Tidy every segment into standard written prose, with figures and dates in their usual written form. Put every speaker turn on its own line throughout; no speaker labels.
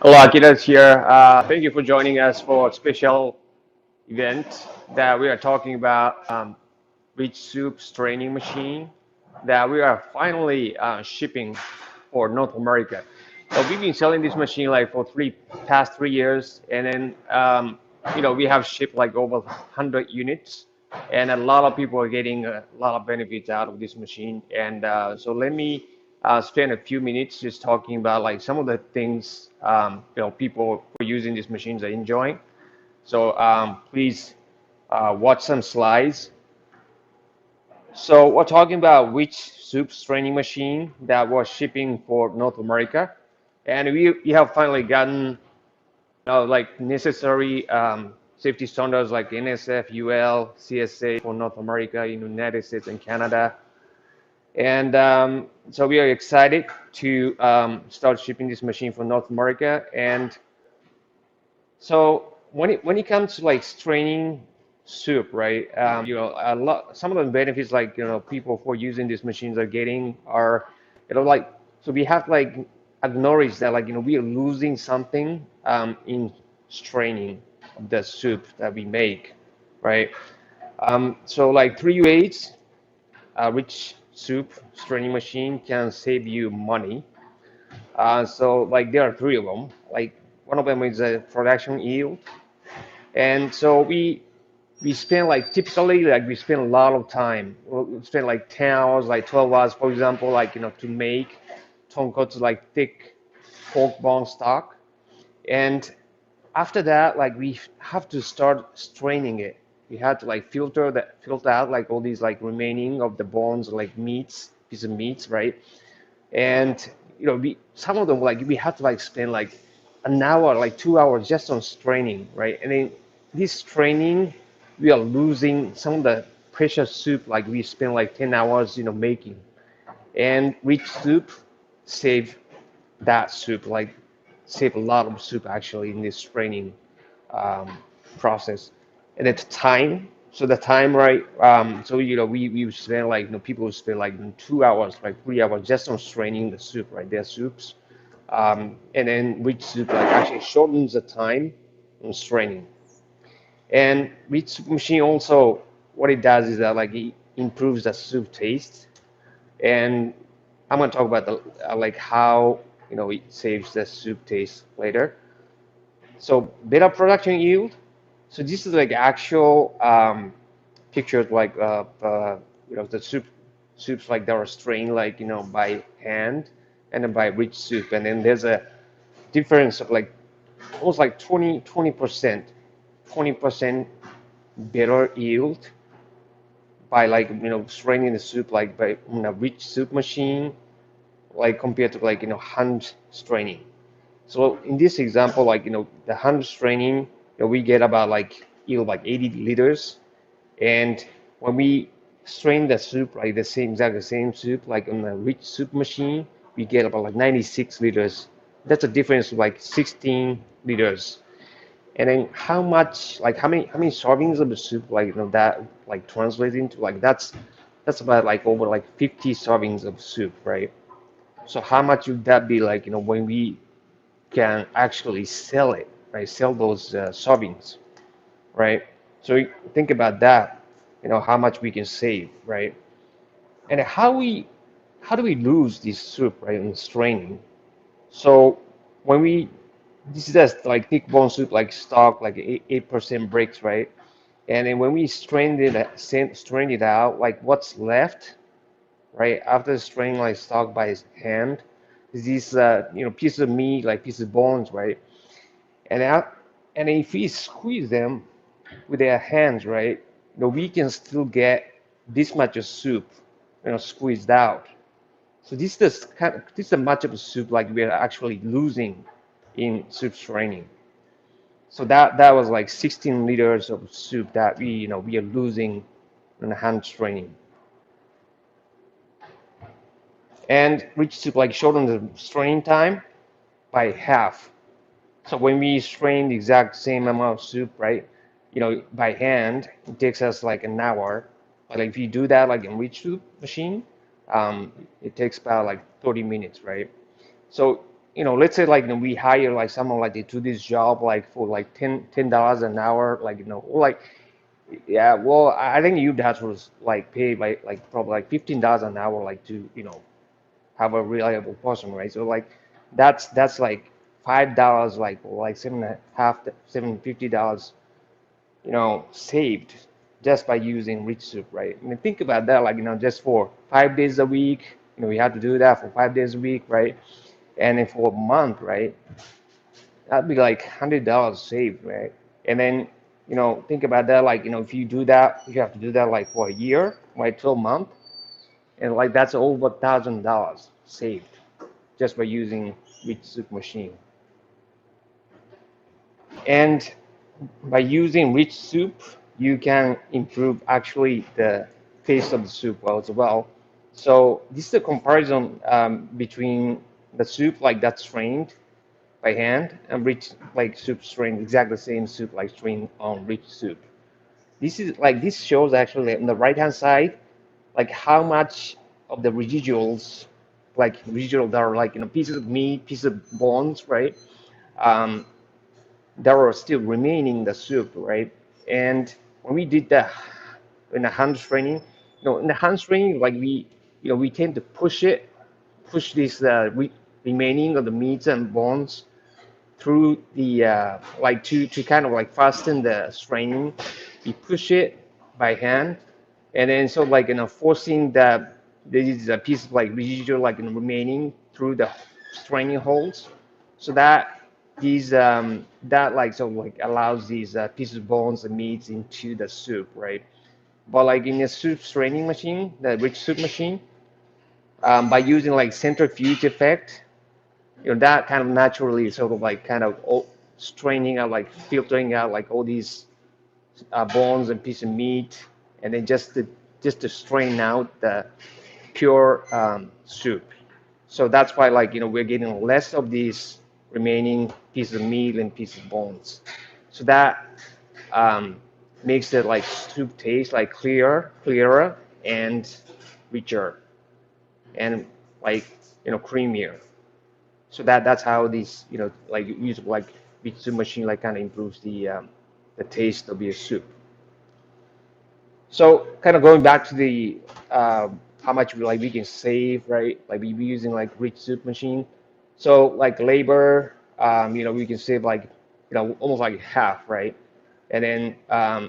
Hello, Akitas here. Thank you for joining us for a special event that we are talking about RichSoup's training machine that we are finally shipping for North America. So we've been selling this machine like for past 3 years, and then we have shipped like over 100 units, and a lot of people are getting a lot of benefits out of this machine. And so let me spend a few minutes just talking about like some of the things people who are using these machines are enjoying. So please watch some slides. So we're talking about which soups training machine that was shipping for North America, and we have finally gotten like necessary safety standards like NSF, UL, CSA for North America, in the United States and Canada. And so we are excited to start shipping this machine for North America. And so when it comes to like straining soup, right? A lot some of the benefits like people who are using these machines are getting are like so we have like acknowledge that like we are losing something in straining the soup that we make, right? So like 3U8, rich soup straining machine can save you money. So like there are three of them. Like one of them is a production yield. And so we spend like typically like we spend a lot of time. We spend like 10 hours, like 12 hours, for example, like to make tonkotsu like thick pork bone stock. And after that, like we have to start straining it. We had to like filter out like all these like remaining of the bones, like meats, piece of meats, right? And we some of them like we had to like spend like an hour, like 2 hours just on straining, right? And then this training, we are losing some of the precious soup like we spent like 10 hours, making. And rich soup save that soup, like save a lot of soup actually in this training um, process. And at the time, so the time, right? So we spend like people spend like 2 hours, like 3 hours just on straining the soup, right? Their soups, and then rich soup like actually shortens the time on straining. And rich soup machine also, what it does is that like it improves the soup taste. And I'm gonna talk about the like how it saves the soup taste later. So better production yield. So this is like actual pictures like the soups like that are strained like by hand and then by rich soup, and then there's a difference of like almost like 20% better yield by like straining the soup like by a rich soup machine like compared to like hand straining. So in this example, like the hand straining, we get about like yield like 80 liters, and when we strain the soup, like the same soup, like on a rich soup machine, we get about like 96 liters. That's a difference of like 16 liters. And then how much, like how many servings of the soup, like that like translates into like that's about like over like 50 servings of soup, right? So how much would that be like when we can actually sell it, right? Sell those servings, right? So think about that, how much we can save, right? And how do we lose this soup, right, in straining? So when we this is just like thick bone soup, like stock, like 8% breaks, right? And then when we strain it out, like what's left, right, after straining like stock by his hand, is these pieces of meat, like pieces of bones, right? And out, and if we squeeze them with their hands, right, we can still get this much of soup, squeezed out. So this is much of a soup like we are actually losing in soup straining. So that was like 16 liters of soup that we are losing in hand straining. And rich soup like shorten the straining time by half. So when we strain the exact same amount of soup, right, by hand, it takes us like an hour. But like, if you do that like in rich soup machine, it takes about like 30 minutes, right? So let's say like we hire like someone like to do this job like for like $10 an hour, like like yeah, well, I think you that was like pay like probably like $15 an hour like to have a reliable person, right? So like that's like $5 like seven and a half $750 saved just by using RichSoup, right? I mean, think about that, like just for 5 days a week, we have to do that for 5 days a week, right? And then for a month, right? That'd be like $100 saved, right? And then, think about that, like, if you do that, you have to do that like for a year, right? 12 months, and like that's over $1,000 saved just by using RichSoup machine. And by using RichSoup, you can improve actually the taste of the soup well as well. So this is a comparison between the soup like that's strained by hand and rich like soup strained, exactly the same soup like strained on RichSoup. This shows actually on the right hand side like how much of the residuals like residual that are like pieces of meat, pieces of bones, right? Um, that are still remaining in the soup, right? And when we did that in the hand straining, in the hand straining, like we tend to push this remaining of the meats and bones through the like to kind of like fasten the straining. We push it by hand, and then so like forcing the there is a piece of like residual like remaining through the straining holes, so that these that like so like allows these pieces of bones and meats into the soup, right? But like in the soup straining machine, the RichSoup machine, by using like centrifuge effect, that kind of naturally sort of like kind of straining out like filtering out like all these bones and piece of meat, and then just to strain out the pure soup. So that's why like we're getting less of these remaining pieces of meat and pieces of bones. So that um, makes it like soup taste like clearer and richer and like creamier. So that's how these like use like Bitsu machine like kind of improves the taste of your soup. So kind of going back to the how much we can save, right? Like we be using like rich soup machine. So like labor, we can save like almost like half, right? And then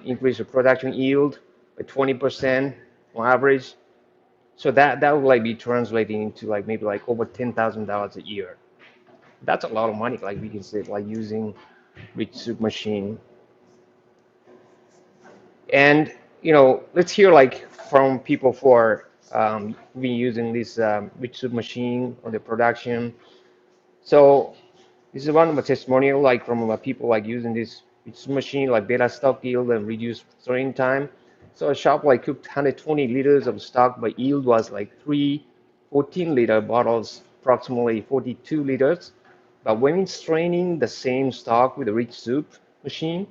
increase the production yield by 20% on average. So that would like be translating into like maybe like over $10,000 a year. That's a lot of money. Like we can save like using rich soup machine. And let's hear like from people who are been using this RichSoup machine on the production. So this is one of the testimonial like from people like using this RichSoup machine like better stock yield and reduced throwing time. So a shop like cooked 120 liters of stock, but yield was like three 14-liter bottles, approximately 42 liters. But when straining the same stock with a RichSoup machine,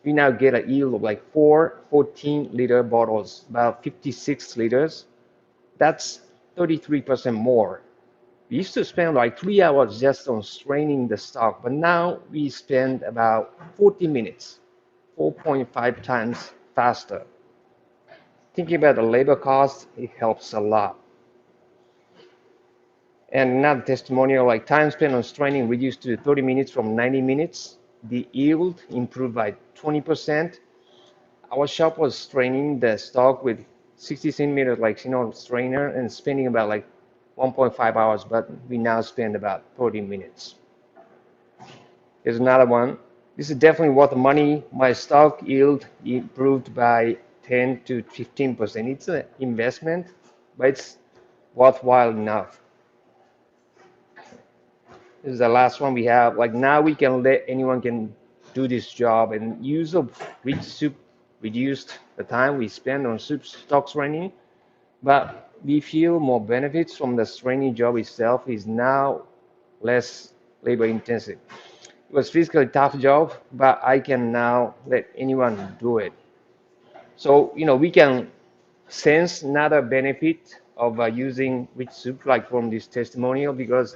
we now get a yield of like four 14-liter bottles, about 56 liters. That's 33% more. We used to spend like 3 hours just on straining the stock, but now we spend about 40 minutes, 4.5 times faster. Thinking about the labor cost, it helps a lot. And another testimonial, like time spent on straining reduced to 30 minutes from 90 minutes. The yield improved by 20%. Our shop was straining the stock with 60 centimeter like strainer and spending about like 1.5 hours, but we now spend about 30 minutes. Here's another one. This is definitely worth the money. My stock yield improved by 10 to 15%. It's an investment, but it's worthwhile enough. This is the last one we have. Like now we can let anyone can do this job, and use of RichSoup reduced the time we spend on soup stock training, but we feel more benefits from the training job itself is now less labor intensive. It was physically tough job, but I can now let anyone do it. So we can sense another benefit of using RichSoup like from this testimonial, because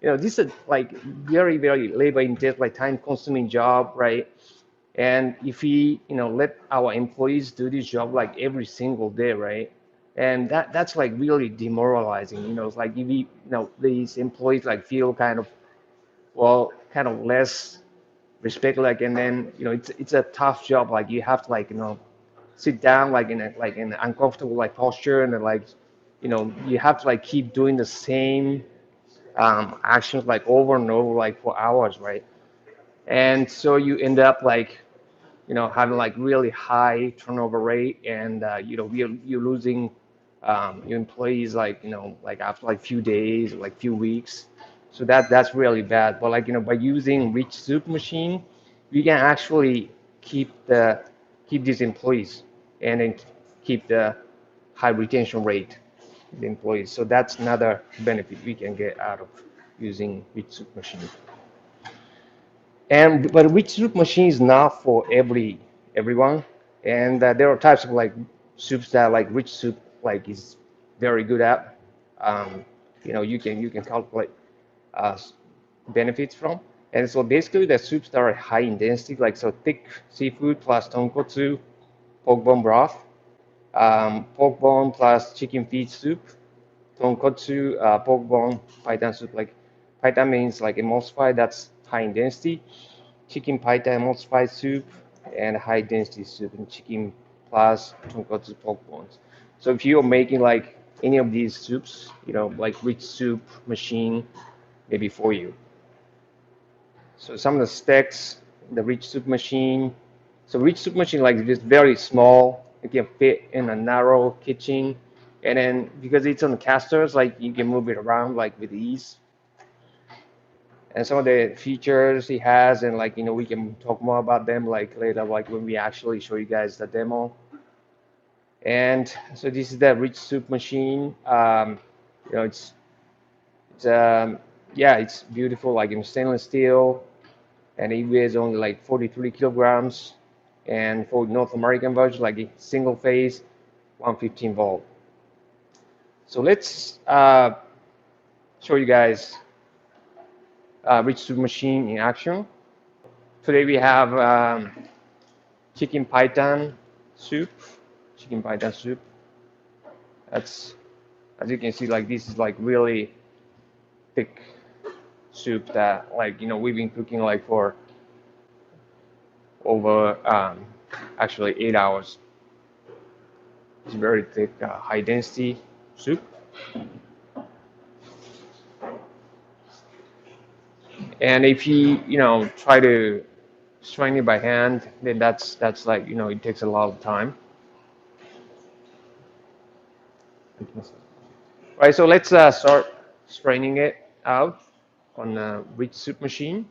This is like very, very labor intensive, like time consuming job, right? And if we, let our employees do this job like every single day, right? And that's like really demoralizing. It's like if we, these employees like feel kind of, well, kind of less respect, like, and then, it's a tough job. Like you have to like, sit down like in an uncomfortable like posture, and then like, you have to like keep doing the same actions like over and over like for hours, right? And so you end up like, having like really high turnover rate, and you're losing your employees like, like after like few days or like few weeks. So that's really bad. But like, by using RichSoup machine, we can actually keep these employees, and then keep the high retention rate of the employees. So that's another benefit we can get out of using RichSoup machine. And but which soup machine is not for everyone, and there are types of like soups that like rich soup like is very good at. Um, you can calculate uh, benefits from. And so basically the soups that are high in density, like so thick seafood plus tonkotsu pork bone broth, pork bone plus chicken feet soup, tonkotsu pork bone paitan soup. Like paitan means like emulsified, that's high in density. Chicken paitan emulsified soup, and high density soup, and chicken plus tonkotsu pork bones. So if you're making like any of these soups, like RichSoup machine maybe for you. So some of the specs, the RichSoup machine. So RichSoup machine like this very small. It can fit in a narrow kitchen, and then because it's on casters, like you can move it around like with ease. And some of the features it has, and like, we can talk more about them like later, like when we actually show you guys the demo. And so this is the RichSoup machine. It's yeah, it's beautiful, like in stainless steel, and it weighs only like 43 kilograms. And for North American version, like a single phase 115 volt. So let's show you guys RichSoup machine in action. Today we have chicken python soup. Chicken python soup. That's, as you can see, like this is like really thick soup that like, we've been cooking like for over actually 8 hours. It's very thick, high density soup. And if you, try to strain it by hand, then that's like, it takes a lot of time. Right, so let's start straining it out on the RichSoup machine.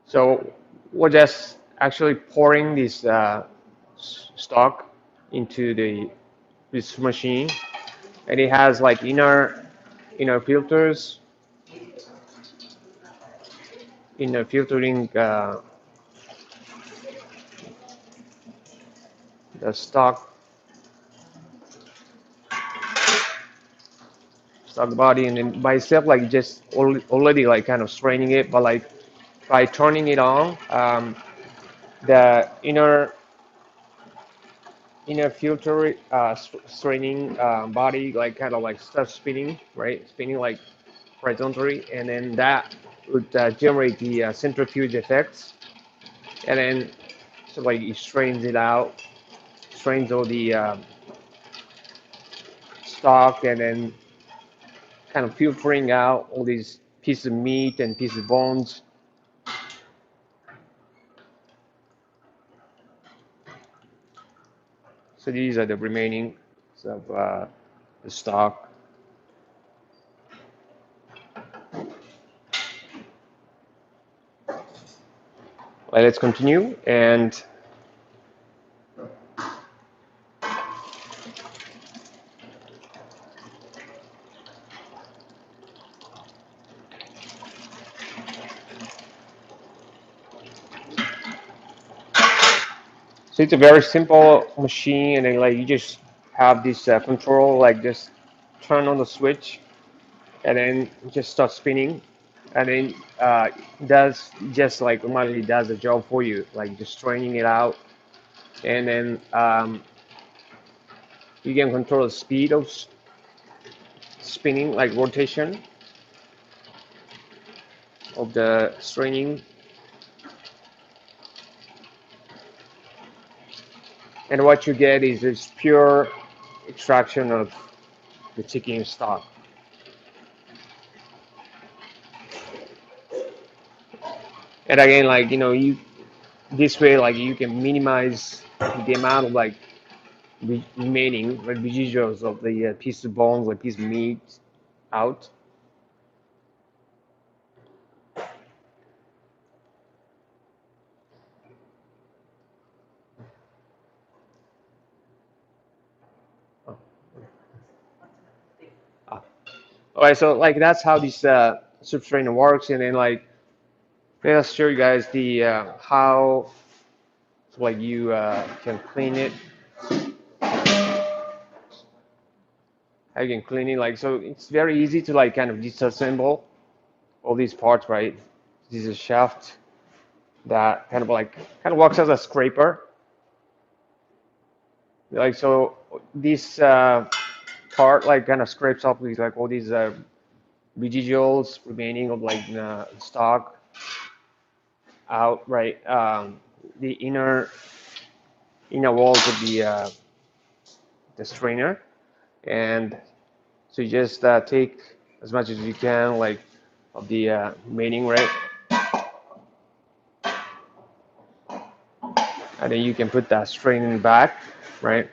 So we're just actually pouring this stock into this machine, and it has like inner filters, inner filtering the stock body, and then by itself like just already like kind of straining it, but like by turning it on, the inner filter straining body like kind of like starts spinning, right? Spinning like horizontally, and then that would generate the centrifuge effects, and then so like it strains it out, strains all the stock, and then kind of filtering out all these pieces of meat and pieces of bones. So these are the remaining of the stock. Well, let's continue. And So it's a very simple machine, and then like you just have this control, like just turn on the switch, and then just start spinning, and then does just like automatically does the job for you, like just straining it out, and then you can control the speed of spinning, like rotation of the straining, and what you get is this pure extraction of the chicken stock. And again, like you this way, like you can minimize the amount of like remaining like residuals of the piece of bones, like piece of meat out. Oh, ah. All right, so like that's how this soup strainer works, and then like let us show you guys the how like you can clean it, how you can clean it. Like so, it's very easy to like kind of disassemble all these parts, right? This is a shaft that kind of works as a scraper. Like so, this part like kind of scrapes off these like all these residuals remaining of like stock out, right? The inner walls of the strainer, and so you just take as much as you can like of the remaining, right? And then you can put that strainer back, right?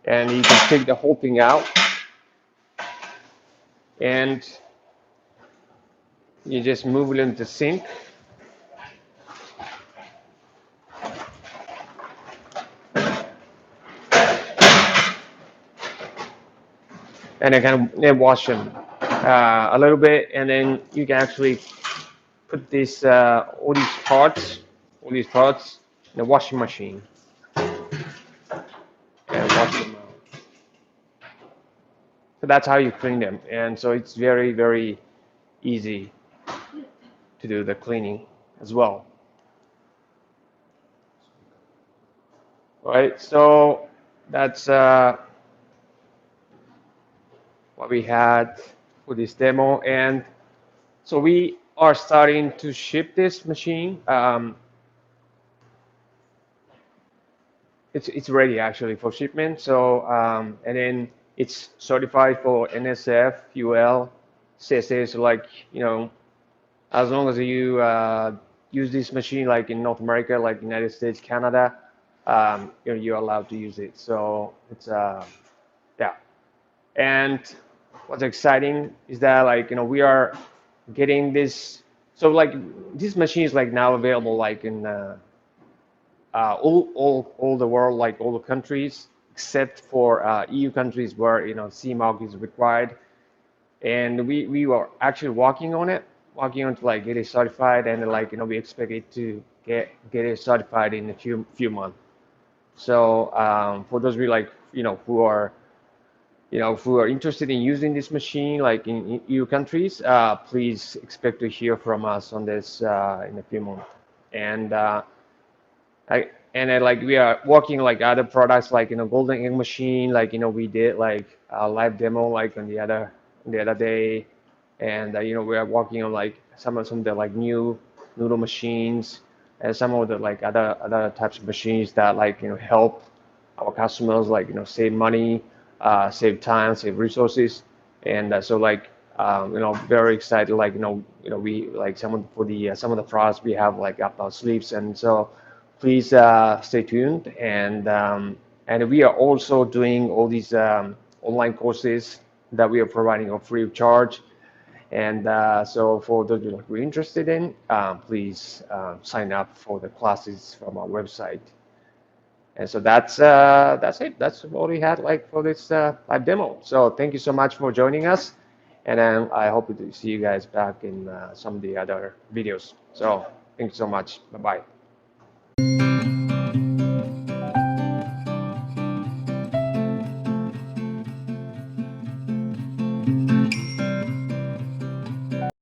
And you can take the whole thing out, and you just move it into the sink, and then kind of wash them a little bit, and then you can actually put this all these parts in the washing machine and wash them out. So that's how you clean them, and so it's very very easy to do the cleaning as well. All right, so that's what we had for this demo, and so we are starting to ship this machine. It's ready actually for shipment. So and then it's certified for NSF, UL, CSA. So like as long as you use this machine like in North America, like United States, Canada, you're allowed to use it. So it's yeah. And what's exciting is that like we are getting this. So like this machine is like now available like in all the world, like all the countries, except for EU countries where CE mark is required. And we were actually working on to like get it certified, and like we expect it to get it certified in a few months. So for those of you like who are interested in using this machine, like in EU countries, please expect to hear from us on this in a few months. And and then like we are working like other products like golden egg machine, like we did like a live demo like on the other day, and we are working on like some of the like new noodle machines, and some of the like other types of machines that like help our customers like save money, save time, save resources. And so like very excited, like we like some of the products we have like up our sleeves. And so please stay tuned. And we are also doing all these online courses that we are providing free of charge. And so for those who are interested in, please sign up for the classes from our website. And so that's it. That's all we had like for this live demo. So thank you so much for joining us. And then I hope to see you guys back in some of the other videos. So thank you so much. Bye bye.